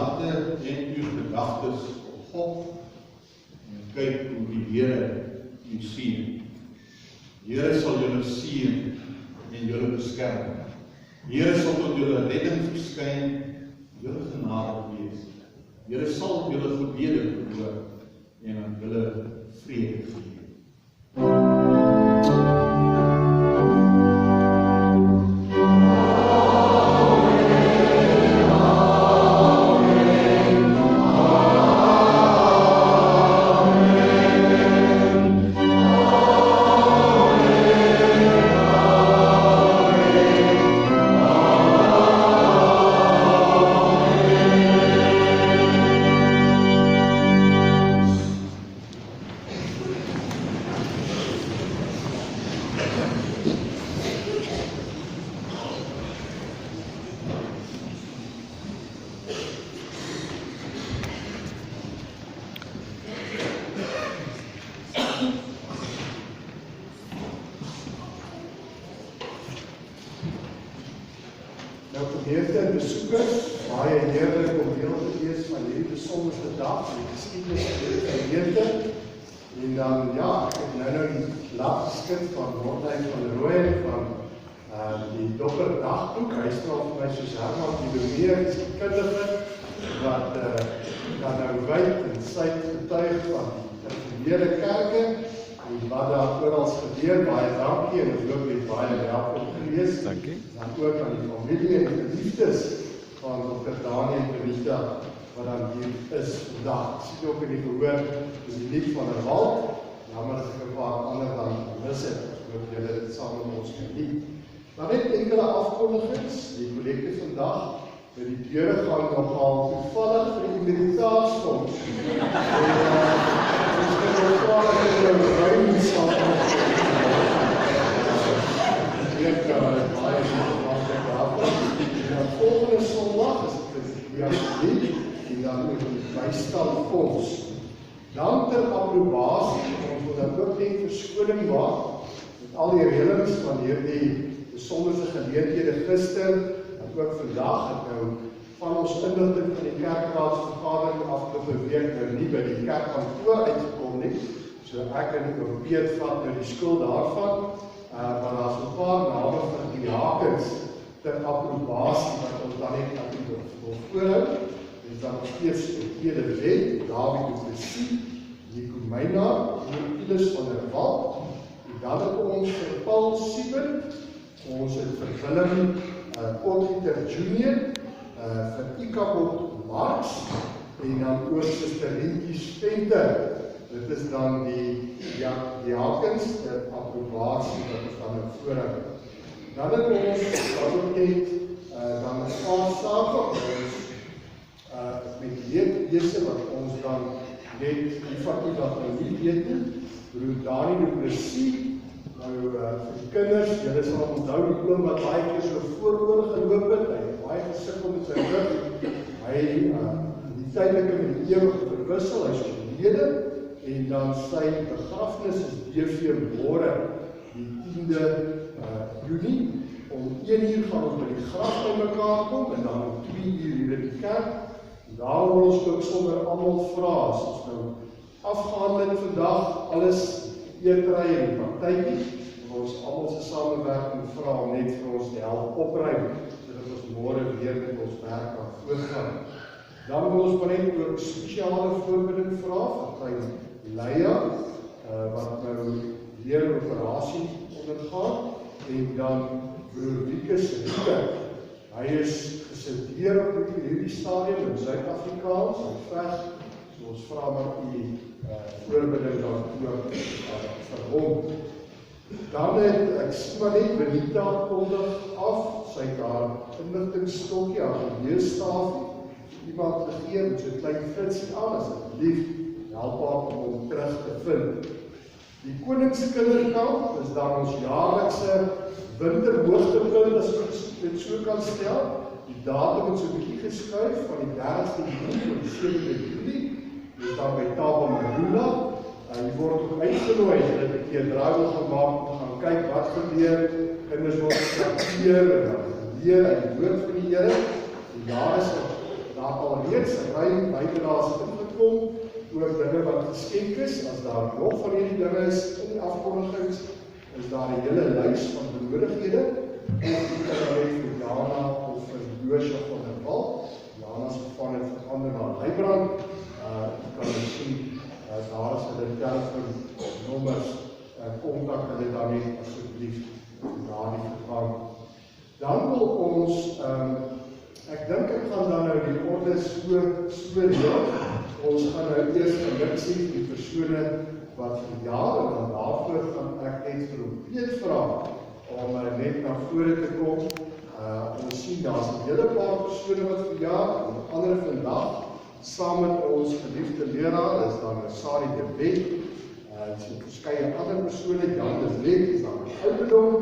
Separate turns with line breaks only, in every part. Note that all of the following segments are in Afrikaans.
harte en uw gedagtes op God en kyk hoe die Here u sien. Die Here sal julle sien en julle beskerm. Die Here sal tot julle redding verskyn, julle genade wees. Die Here sal julle gebede verhoor en aan julle vrede gee.
Gemeente en besoekers, baie heerlik om deel te wees van hierdie besondere dag, die geskiedenis van die gemeente. En dan, ja, ek het nou die blad geskit van Nordheim van Rooyen, van die Dopper dagboek. Hy stel vir my soos Herman die Bemeer, die kundige, wat dan nou wyd en suid getuig van die gemeente kerke, en wat daar oral gebeur, baie dankie, en ons ook net baie welkom gewees.
Dankie.
Dan ook aan die familie en die geliefdes van Dr. Daniel en Benita, wat dan hier is vandag. Ek sien ook in die gehoor, is die lied van der Wald, jammer dat ek een paar ander dan gemis het, ek hoop julle dit saam met ons geniet. Dan net enkele afkondigings, die kollekte vandag, met die deure gaan nogal toevallig vir die meditaatsfonds. En ons kan nogal in die ruim saam volgende Sondag is die Aslied en dan ook die Bystandfonds. Dan ter approbasie, ons wil dan ook net verskoning maak met al die reëlings van hierdie besonderse geleenthede gister en ook vandag het nou van ons inligting van die kerkraadsvergadering afgelope week nou nie by die kerkkantoor uitgekom nie. So ek en die Europeet vat nou die skuld daarvan, maar daar is 'n paar name van die diakens ter approbasie wat ons dan net natuurlijk wil voorhou. Is dan nog steeds Peter Wet, David du Plessis, Nico Meijnaar, Nicolas van der Walt, en dan het ons vir Paul Siebert, ons het vir Willem Potgieter Jr., vir Ikabot Marx, en dan ook Sister Rientjie Spenter. Dit is dan die diakens ter approbasie wat ons dan nou voorhou. Dan het ons ook net dan 'n paar sake ons met leedwese wat ons dan net die van u wat nou nie weet nie. Broer Dani du Plessis, nou vir die kinders, julle sal onthou die oom wat baie keer so vooroor geloop het, hy het baie gesukkel met sy rug, hy die tydelike met die ewige verwissel, hy is oorlede, en dan sy begrafnis is DV môre, die 10de Junie, om 1 uur gaan ons by die graf by mekaar kom, en dan om 2 uur hier in die kerk, en daar wil ons ook sonder almal vra, as ons nou afgehandel vandag, alles eetery en partytjie, en ons almal se samewerking vra om net vir ons te help opruim, sodat ons môre weer met ons werk kan voortgaan. Dan wil ons maar net ook spesiale voorbereiding vra, van klein Leia, wat nou weer 'n operasie ondergaan, en dan broer Wiekes Rieke, hy is gesedeer op hierdie stadium in Suid-Afrikaans, hy veg, so ons vra maar die voorbereiding dan ook vir hom. Dan het, ek sien maar net, Benita kondig af, sy het haar inligtingstokkie, haar geneesstafie, iemand gegee, met so'n klein flitsie aan, asseblief, help haar om hom terug te vind. Die Koningskinderkamp is dan ons jaarlikse winterhoogtepunt, as ek dit so kan stel. Die datum het so 'n bietjie geskuif van die 30ste Julie tot die 7de Julie. Dit is dan by Taba Marula. Jy word ook uitgenooi, jy het 'n keer draai wil gemaak, gaan kyk wat gebeur, kinders word getrakteer en dan gebeur uit die woord van die Here. Die jaar is daar al reeds ruim bydraes ingekom oor dinge wat geskenk is. As daar nog van hierdie dinge is in die afkondigings, is daar 'n hele lys van benodigdhede, of die kan vir Jana of vir Josef van der Wal. Jana se geval het verander na Leibrand. Kan jy sien, daar is hulle telefoonnommers, kontak hulle dan net asseblief na die vergang. Dan wil ons, ek dink ek gaan dan nou die orde so reël. Ons gaan nou eers geluk sien die persone wat verjaar, en dan daarvoor gaan ek net vir Piet vra om net na vore te kom. Ons sien daar's 'n hele paar persone wat verjaar, en ander vandag saam met ons geliefde leraar is dan Sari de Wet. Ons het verskeie ander persone, Jan de Wet is dan ouderdom.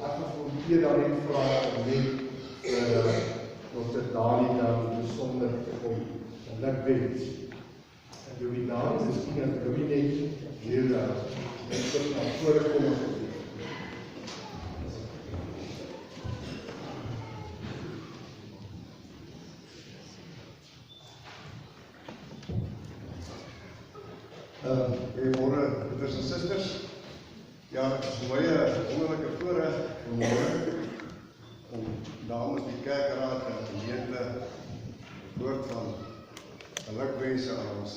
Ek gaan vir dan net vra om net Dr. Dani dan besonder te kom geluk wens. En Louis Dani is miskien dat Louis net hier na vore kom as
Goeiemôre, broeders en susters. Ja, het is vir my 'n wonderlike voorreg vanmôre om namens die kerkraad en gemeente woord van gelukwense aan ons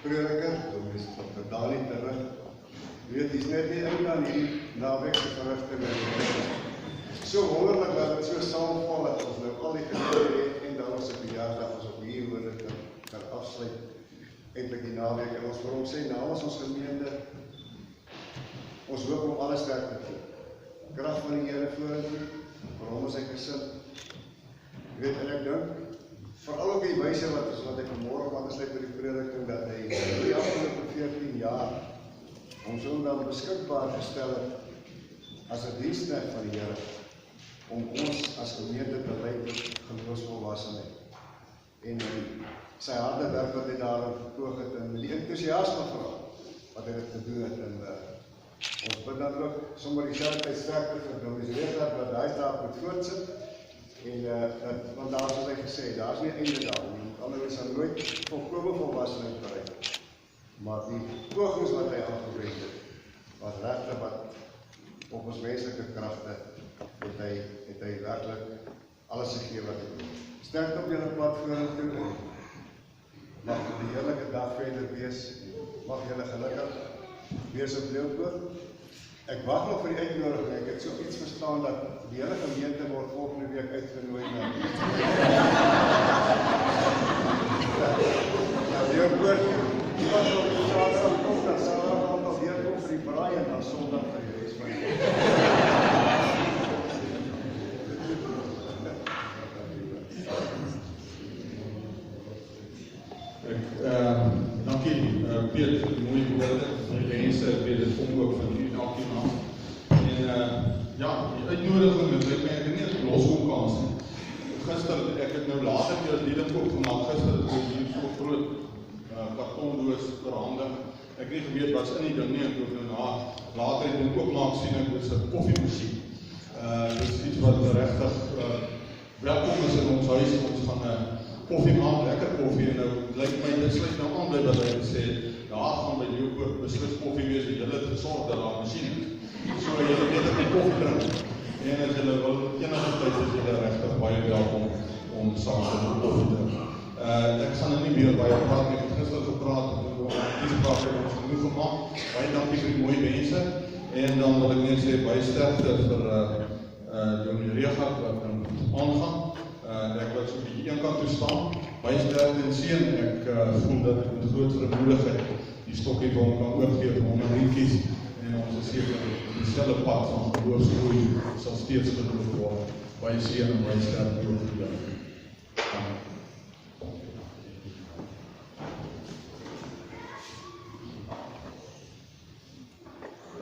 prediker, Dominee Dr. Dani te rig. Weet, hy's net nie in aan hierdie naweek se verrigting nie. So wonderlik dat dit so saamval dat ons nou al die kinders het en dan ons 'n verjaarsdag ons op hier hoor kan afsluit. Eintlik die naweek en ons vir hom sê namens ons gemeente, ons hoop om alles sterk te doen. Krag van die Here vorentoe, vir hom en sy gesin. Jy weet, en ek dink, veral ook die wyse wat hy vanmôre wat sluit by die prediking, dat hy die afgelope 14 jaar ons dan beskikbaar gestel het as 'n diensknegt van die Here, om ons as gemeente te lei tot geloofsvolwassenheid. En sy harde werk wat hy daarin vertoog het, en die enthousiasme van wat hy dit gedoen het, en ons bid dan ook sommer die tyd sterkte vir Dominee Regat, dat hy daar moet voortsit, en want daar soos hy gesê, daar is nie einde daar nie, anders sal nooit volkome volwassenheid bereik, maar die pogings wat hy aangewend het, wat regte wat op ons menslike kragte, het hy werklik alles gegee wat hy doen. Sterkte op julle pad vorentoe, mag die heerlijke dag verder wees, mag julle gelukkig wees op Leeupoort. Ek wag nog vir die uitnodiging, ek het so iets verstaan dat die hele gemeente word volgende week uitgenooi na Leeupoort. Die wat op die Saterdag kom, dan Saterdag nog weer kom vir die braai en dan Sondag vir die res van die
Dankie Piet vir die mooie woorde, my wense, ek weet dit kom ook van u elkeen af. En ja, die uitnodiging, dit lyk my ek nie het loskomkans nie. Gister, ek het nou later die lieding opgemaak, gister het ek hier so groot kartondoos verhandig. Ek het nie geweet wat is in die ding nie, ek het nou later het ek opmaak sien, ek is 'n koffiemusiek. Dit is iets wat regtig welkom is in ons huis, ons gaan koffie maak, lekker koffie, en nou lyk my, dit sluit nou aan by wat hy gesê het, daar gaan by Leeupoort beslis koffie wees, en julle het gesorg dat daar masjien is. So julle weet ek die koffie drink, en as julle wil enige tyd is julle regtig baie welkom om saam te koffie drink. Ek gaan nou nie meer baie praat, ek het gister gepraat, die spraak het ons genoeg gemaakt, baie dankie vir die mooie mense, en dan wil ek net sê, baie sterkte vir Dominee Regat, wat dan aangaan. Ek wil so 'n bietjie een kant toe staan, baie sterkte en seën, ek voel dat ek met groot vermoedigheid die stokkie vir hom kan oorgee, vir hom en kies, en ons is seker dieselfde pad van geloofsgroei sal steeds geloof word, baie seën en baie sterkte oor die dag. Amen.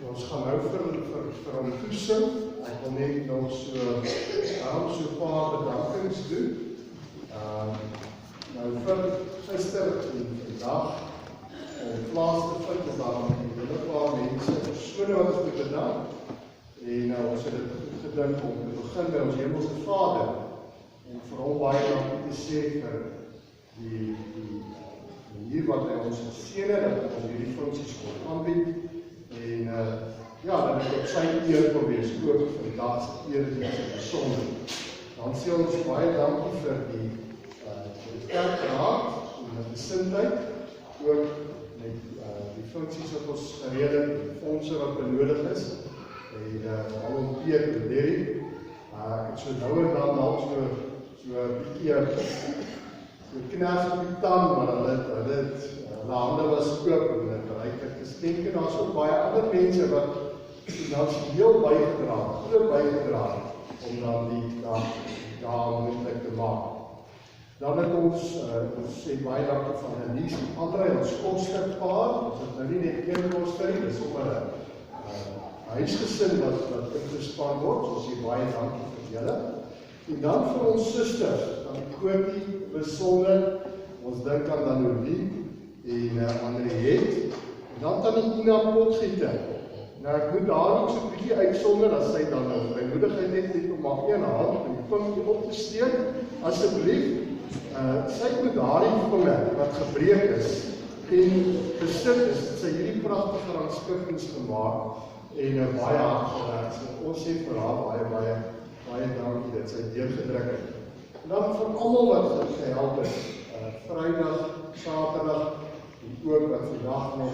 Ons gaan nou vir hom toesing. Ek wil net nog so 'n paar bedankings doen. Nou vir gister en vandag plaas te vind, is daar 'n hele paar mense, persone wat ons moet bedank. En ons het dit goed gedink om te begin by ons Hemelse Vader, en vir hom baie dankie te sê vir die manier wat hy ons geseën het, dat ons hierdie funksies kon aanbied, en ja, dat ek op sy eer kon wees, ook vandag se erediens in besonder. Dan sê ons baie dankie vir die kerkraad en die gesindheid, ook met die funksies wat ons gereed het, die fondse wat benodig is, en al om Piet en Derry, ek het so nou en dan al so 'n bietjie so knas op die tand, maar hulle hande was oop en hulle bereik het geskenk, en daar is ook baie ander mense wat finansieel bygedra om dan die dag moontlik te maak. Dan het ons sê baie dankie van Elise en André, ons kostepaar, ons het nou nie net een koster nie, dis sommer 'n huisgesin wat ingespan word, ons sê baie dankie vir julle. En dan vir ons susters, dan Kotie besonder, ons dink aan Danolie en Henriette, en dan aan Ina Potgieter. Nou ek moet daar ook so 'n bietjie uitsonder, as sy dan nou vrymoedigheid het om maar een hand en die vinkie op te steek, asseblief. Sy moet daardie vinger wat gebreek is en besit is, sy hierdie pragtige randskikkings gemaak en baie hard gewerk. So ons sê vir haar baie dankie dat sy deurgedruk het. En dan vir almal wat gehelp het, Vrydag, Saterdag, en ook wat vandag nog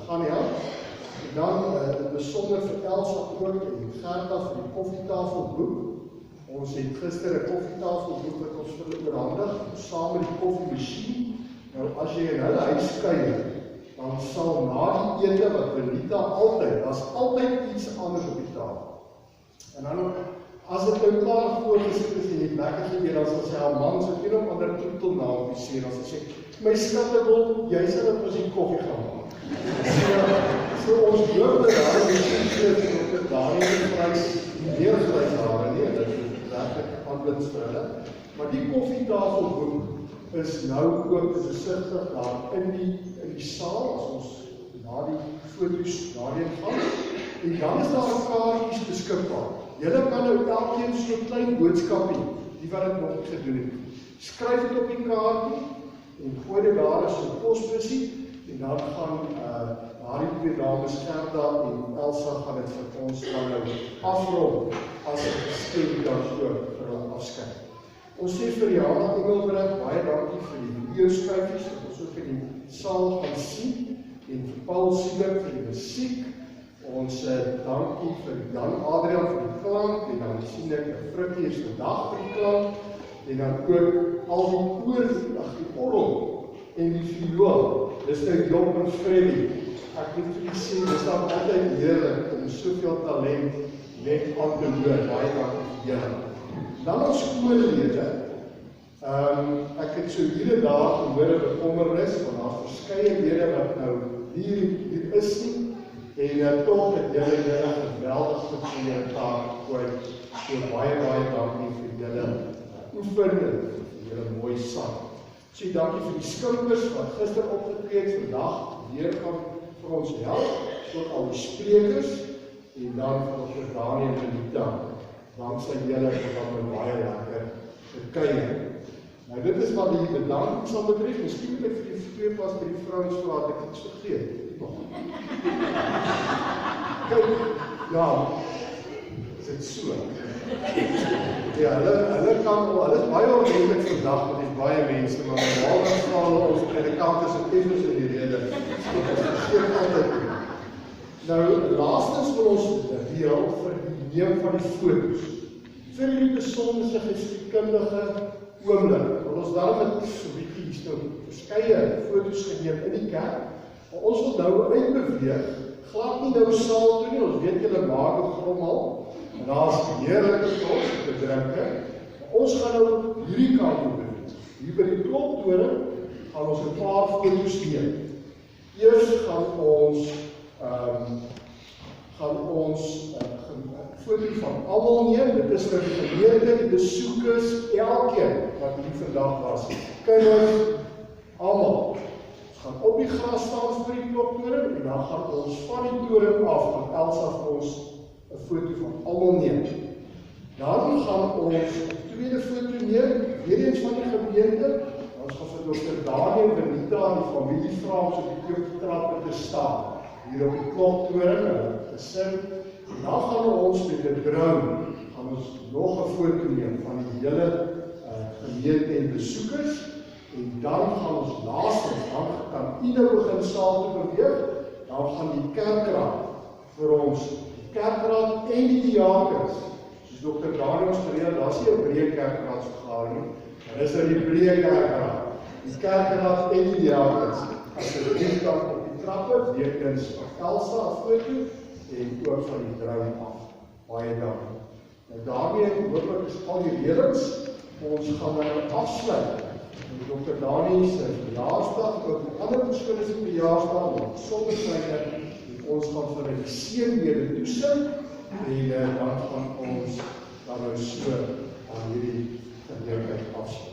gaan help. En dan besonder vir Elsa ook en Gerda vir die koffietafelboek. Ons het gister 'n koffietafelboek wat ons vir hulle oorhandig, saam met die koffiemasjien. Nou as jy in hulle huis kuier, dan sal na die ete wat Benita daar's altyd iets anders op die tafel. En dan as dit nou klaar voorgesit is en die lekker gebeur, dan sal sy haar man so een of ander troetelnaam sê, dan sal sy sê, my skattebol, jy sal dat ons die koffie gaan maak. So ons hoop dat daar die daar nie prys neergeleid daar nie, dit is regtig aanbid vir hulle. Maar die koffietafelboek is nou ook besigtig daar in die saal, as ons na die foto's daarheen gaan. En dan is daar kaartjies beskikbaar. Julle kan nou elkeen so 'n klein boodskapie, die wat dit nog gedoen het. Skryf dit op die kaartjie en gooi dit daar as 'n posbusie. En dan gaan daardie twee dames, Gerda en Elsa, gaan dit vir ons dan nou afrond as 'n geskenk dan so vir hulle afskeid. Ons sê vir Jana Engelbreg, baie dankie vir die videoskyfies wat ons ook in die saal gaan sien, en vir Paul Sieber vir die musiek. Ons dankie vir Jan Adriaan vir die klank, en dan sien ek Frikkie is vandag vir die klank, en dan ook al die orgel en die viool. Dis nou Job en Freddy. Ek moet vir die sê, dis dan altyd heerlik om soveel talent net aan te hoor, baie dankie vir julle. Dan ons skoollede. Ek het so hierdie dae gehoor 'n bekommernis van daar verskeie lede wat nou hier is nie, en tog het julle geweldig goed vir julle taak kwyt. So baie dankie vir julle oefen en vir julle mooi sang. So dankie vir die skippers wat gister opgetree het, vandag weer kan vir ons help, ook al die sprekers, en dan vir ons Daniel en Benita. Dankzij julle het ons baie lekker gekuier. Nou dit is wat die bedanking sal betref. Miskien moet ek vir die twee pas by die vrouens vra dat ek iets vergeet. Kyk, ja, is dit so? Ja, hulle is baie ordentlik vandag, want dit is baie mense, maar normaal sal ons predikant is ook effens in die rede. Dit is verseker altyd. Nou, laastens wil ons deel vir die neem van die foto's. Vir die besondere geskiedkundige oomblik, wil ons daarom met so bietjie hier nou verskeie foto's geneem in die kerk. Maar ons wil nou uitbeweeg, glad nie nou saal toe nie, ons weet julle maak het grommel, en daar is heerlijke kos te drinke. Ons gaan nou hierdie kant toe doen. Hier by die kloptoring gaan ons 'n paar foto's neem. Eers gaan ons 'n foto van almal neem. Dit is vir die gemeente, die besoekers, elkeen wat hier vandag was. Kinders, almal. Ons gaan op die gras staan vir die kloptoring en dan gaan ons van die toring af, van Elsa vir ons 'n foto van almal neem. Dan gaan ons 'n tweede foto neem, weer eens van die gemeente, Ons gaan vir Dr. Daniel Benita en die familie vra om so die trappe te staan, hier op die kloktoring, gesin, en dan gaan ons met die drone, gaan ons nog 'n foto neem van die hele gemeente en besoekers, en dan gaan ons laastens, dan kan ieder begin saam te beweeg, dan gaan die kerkraad vir ons, die kerkraad en die diakens, soos Dr. Daniel gereed, daar is nie 'n breë kerkraadsvergadering nie, daar is die breë kerkraad, die kerkraad en die diakens, as jy die kant op die trappe, weekens van Elsa foto, en ook van die drone af. Baie dank. Nou daarmee hooplik is al die reëlings, ons gaan nou afsluit met Dr. Daniel se verjaarsdag, ook met ander verskillende se verjaarsdag, met sonder syne, en ons gaan vir 'n seënbede toesing, en dan gaan ons dan nou so aan hierdie geleentheid afsluit.